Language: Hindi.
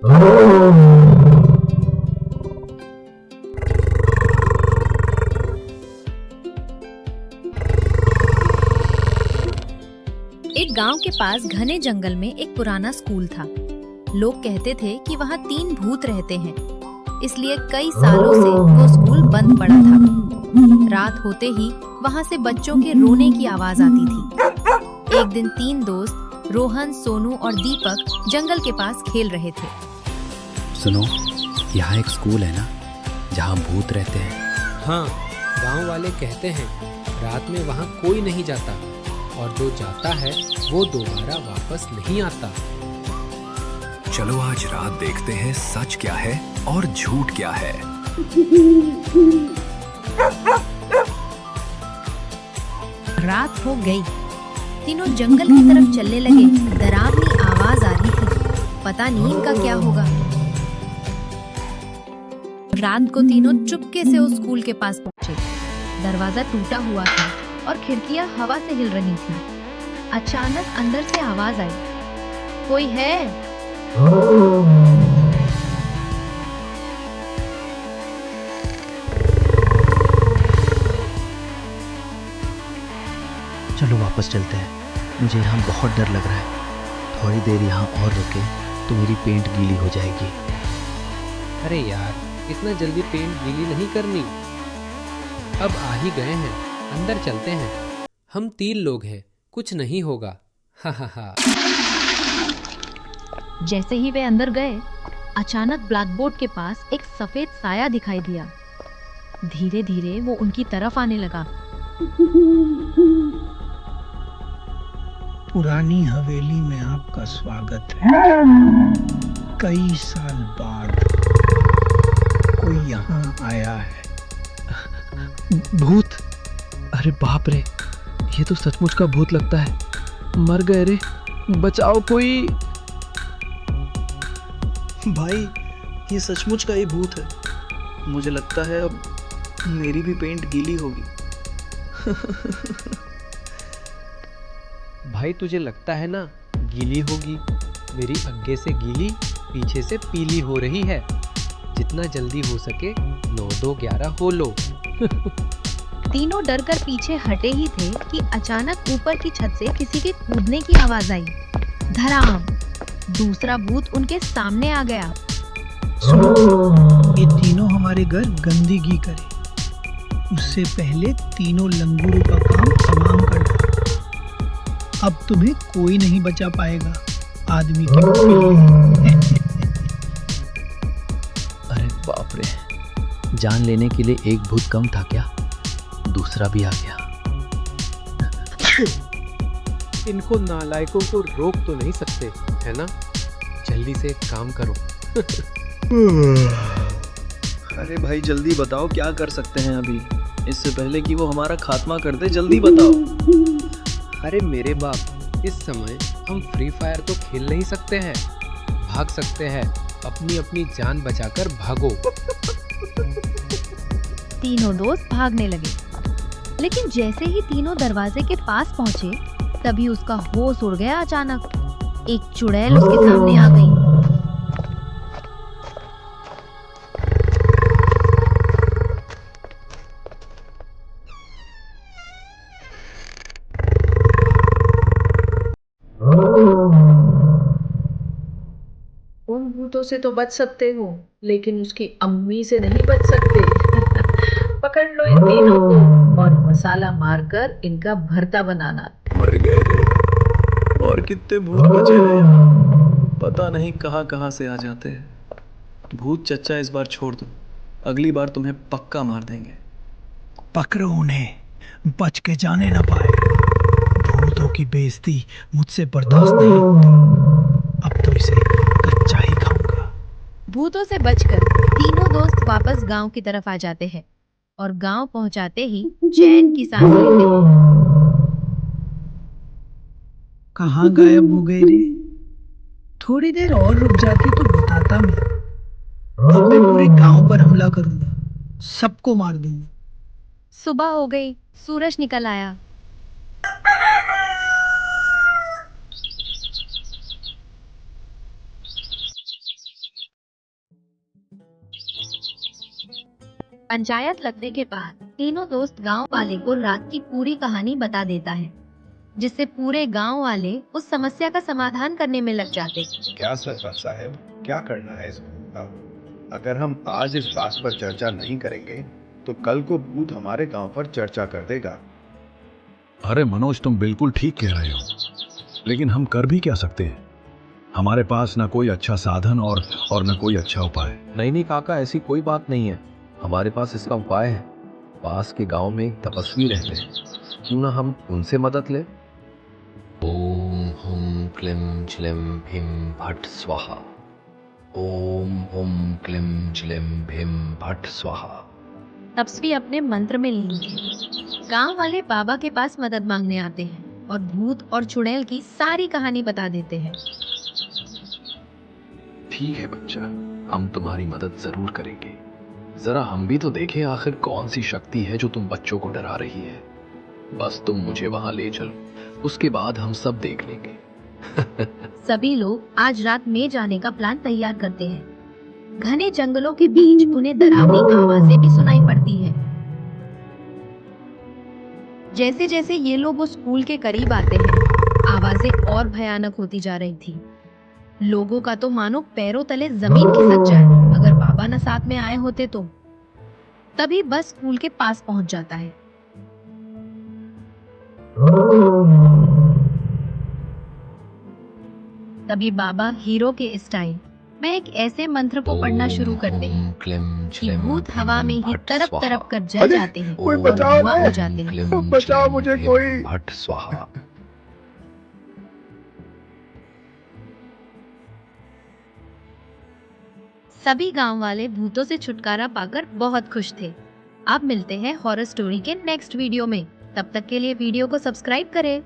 एक गांव के पास घने जंगल में एक पुराना स्कूल था। लोग कहते थे कि वहाँ 3 भूत रहते हैं, इसलिए कई सालों से वो स्कूल बंद पड़ा था। रात होते ही वहाँ से बच्चों के रोने की आवाज आती थी। एक दिन 3 दोस्त रोहन, सोनू और दीपक जंगल के पास खेल रहे थे। सुनो, यहाँ एक स्कूल है ना जहाँ भूत रहते हैं। हाँ, गांव वाले कहते हैं रात में वहाँ कोई नहीं जाता और जो जाता है वो दोबारा वापस नहीं आता। चलो आज रात देखते हैं सच क्या है और झूठ क्या है। रात हो गई। तीनों जंगल की तरफ चलने लगे। डरावनी आवाज आ रही थी, पता नहीं इनका क्या होगा। रात को तीनों चुपके से उस स्कूल के पास पहुंचे। दरवाजा टूटा हुआ था और खिड़कियां हवा से हिल रही थी। अचानक अंदर से आवाज आई, कोई है? चलो वापस चलते हैं, मुझे यहाँ बहुत डर लग रहा है। थोड़ी देर यहाँ और रुके तो मेरी पेंट गीली हो जाएगी। अरे यार, इतना जल्दी पेंट गीली नहीं करनी। अब आ ही गए हैं, अंदर चलते हैं। हम 3 लोग हैं, कुछ नहीं होगा। हा हा हा। जैसे ही वे अंदर गए, अचानक ब्लैक बोर्ड के पास एक सफेद साया दिखाई दिया। धीरे धीरे वो उनकी तरफ आने लगा। पुरानी हवेली में आपका स्वागत है। कई साल बाद कोई यहाँ आया है। भूत? अरे बाप रे, ये तो सचमुच का भूत लगता है। मर गए रे, बचाओ कोई। भाई, ये सचमुच का ही भूत है। मुझे लगता है अब मेरी भी पेंट गीली होगी। भाई, तुझे लगता है ना गीली होगी? मेरी आगे से गीली, पीछे से पीली हो रही है। जितना जल्दी हो सके 9 2 11 हो लो। तीनों डर कर पीछे हटे ही थे कि अचानक ऊपर की छत से किसी के कूदने की आवाज आई। धड़ाम! दूसरा भूत उनके सामने आ गया। ये तीनों हमारे घर गंदगी करे, उससे पहले तीनों लंगूरों का काम तमाम कर दो। अब तुम्हें कोई नहीं बचा पाएगा, आदमी के पिल्ले। अरे बाप रे, जान लेने के लिए एक भूत कम था क्या? दूसरा भी आ गया। इनको नालायकों को रोक तो नहीं सकते, है ना? जल्दी से एक काम करो। अरे भाई, जल्दी बताओ क्या कर सकते हैं अभी, इससे पहले कि वो हमारा खात्मा कर दे। जल्दी बताओ। अरे मेरे बाप, इस समय हम फ्री फायर तो खेल नहीं सकते हैं। भाग सकते हैं, अपनी अपनी जान बचाकर भागो। तीनों दोस्त भागने लगे, लेकिन जैसे ही तीनों दरवाजे के पास पहुंचे, तभी उसका होश उड़ गया। अचानक एक चुड़ैल उसके सामने आ गई। उन भूतों से तो बच सकते हो, लेकिन उसकी अम्मी से नहीं बच सकते। पकड़ लो इन तीनों को और मसाला मारकर इनका भरता बनाना। मर गए रे। और कितने भूत बचे हैं यहाँ? पता नहीं कहाँ कहाँ से आ जाते हैं। भूत चच्चा, इस बार छोड़ दो, अगली बार तुम्हें पक्का मार देंगे। पकड़ो उन्हें, बच के जाने ना पाए। भूतों की बेइज्जती मुझसे बर्दाश्त नहीं होती। अब तो इसे कच्चा ही खाऊंगा। भूतों से बचकर तीनों दोस्त वापस गांव की तरफ आ जाते हैं और गांव पहुंचाते ही चैन की सांस लेते हैं। कहाँ गायब हो गए रे? थोड़ी देर और रुक जाती तो बताता मैं। अब मैं पूरे गांव पर हमला करूंगा, सबको मार दूंगा। सुबह हो गई, सूरज निकल आया। पंचायत लगने के बाद तीनों दोस्त गांव वाले को रात की पूरी कहानी बता देता है, जिससे पूरे गांव वाले उस समस्या का समाधान करने में लग जाते। क्या सरपंच साहब, क्या करना है इसमें? अगर हम आज इस बात पर चर्चा नहीं करेंगे तो कल को भूत हमारे गांव पर चर्चा कर देगा। अरे मनोज, तुम बिल्कुल ठीक कह रहे हो, लेकिन हम कर भी क्या सकते हैं? हमारे पास ना कोई अच्छा साधन और न कोई अच्छा उपाय। नहीं काका, ऐसी कोई बात नहीं है। हमारे पास इसका उपाय है। पास के गांव में एक तपस्वी रहते हैं, क्यों ना हम उनसे मदद ले। ओम हुम क्लीम झ्लिम भीम भट स्वाहा। ओम हुम क्लीम झ्लिम भीम भट स्वाहा। तपस्वी अपने मंत्र में लीन थे। गांव वाले बाबा के पास मदद मांगने आते हैं और भूत और चुड़ैल की सारी कहानी बता देते हैं। ठीक है बच्चा, हम तुम्हारी मदद जरूर करेंगे। जरा हम भी तो देखें आखिर कौन सी शक्ति है जो तुम बच्चों को डरा रही है। बस तुम मुझे वहां ले चलो, उसके बाद हम सब देख लेंगे। सभी लोग आज रात में जाने का प्लान तैयार करते हैं। घने जंगलों के बीच उन्हें डरावनी आवाजें भी सुनाई पड़ती है। जैसे जैसे ये लोग उस स्कूल के करीब आते हैं, आवाजें और भयानक होती जा रही थी। लोगों का तो मानो पैरों तले जमीन खिसक जाए अगर बाबा न साथ में आए होते तो। तभी बस स्कूल के पास पहुंच जाता है। तभी बाबा हीरो के स्टाइल में एक ऐसे मंत्र को पढ़ना शुरू करते हैं कि भूत हवा में ही तरफ तरफ कर जल जाते हैं कोई और बचाओ, धुआं हो जाते हैं। बचाओ मुझे कोई। भट स्वाहा। सभी गांव वाले भूतों से छुटकारा पाकर बहुत खुश थे। अब मिलते हैं हॉरर स्टोरी के नेक्स्ट वीडियो में। तब तक के लिए वीडियो को सब्सक्राइब करें।